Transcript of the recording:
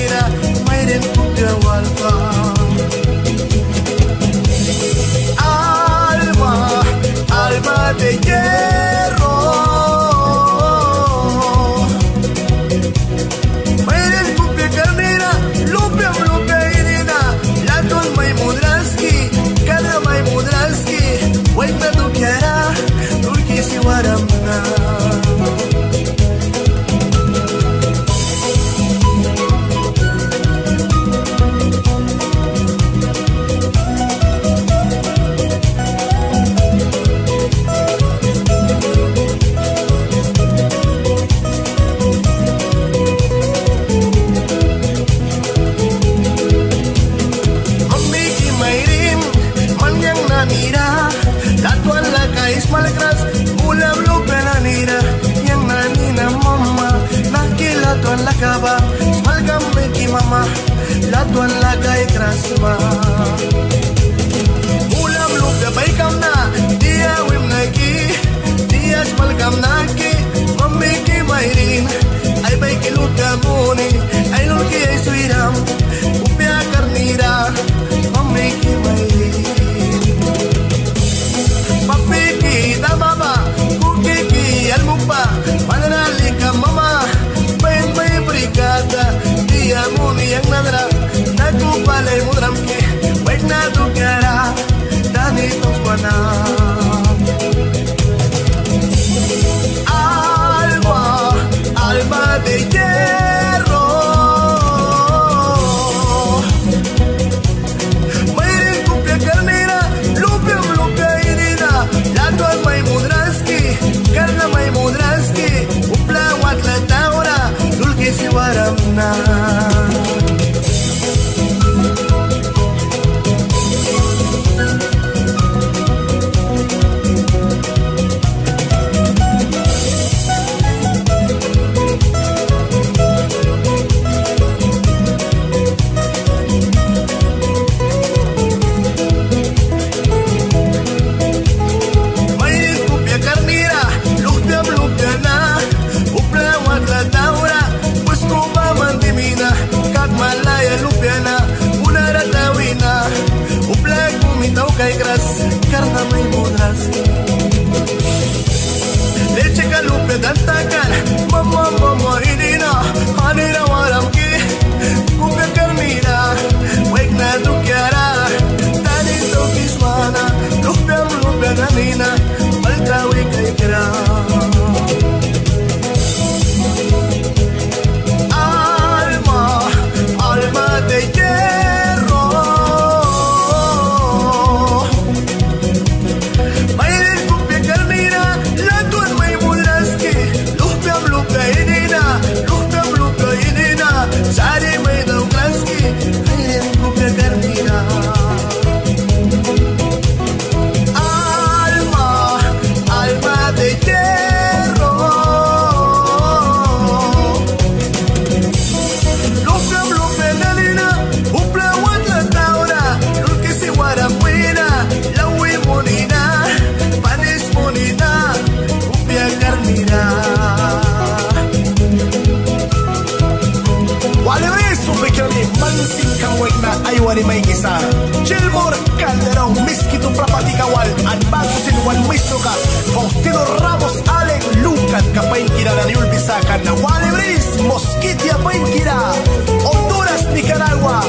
carnera, mayrin kupya walpa. Alma, alma de hierro, mayrin kupya carnera, lupya lupya irina, laton may mudraski, kada may mudraski, wait na dukyara, dulki si waramna. Malagras, ulam lupa na nira, yang nanina mama, nakilatuan la kaba, smalgam beki mama, latuan la kay krasma. Ulam lupa baikam na, dia wim nagi, dia smalgam nagi, mami ki mayrin, ay baiki lupa muni, ay lulki ay suiram, upya karnira, mami ki mayrin. Mama, kukiki almupa, manalika mama, bain may brigada, dia muni yang nadra, nagupalay mudramki, baik na dukara, dani tosbana. Alma, alma de hierro, mayrin kupya carnera, lupya lupya irina, latuan may mudraski, karna may mudraski, upla watla taura, dulki si waramna. Karna may mudraski, leche kalupe dantakan, mama mama inina, hanira waramki, kupya karnira, wake na dukyara, tani to kiswana, lupya lupya nanina, maltawi kay kira. Alma, alma de hierro, sari may daw klaski, ayrin kupya karnira. Alma, alma de hierro, lupya lupya nanina, upla watla taura, lulki si waramwina, lawi monina, panis monina, kupya karnira. Mansin kawag na aywari may kisa Gilmore Calderón, Miskito Prapati Kawal At bago sinuwan mismo ka Faustino Ramos, Alec Lucan Kapain kira na niul bisakan na Wally Breeze, Mosquitia pain kira Honduras, Nicaragua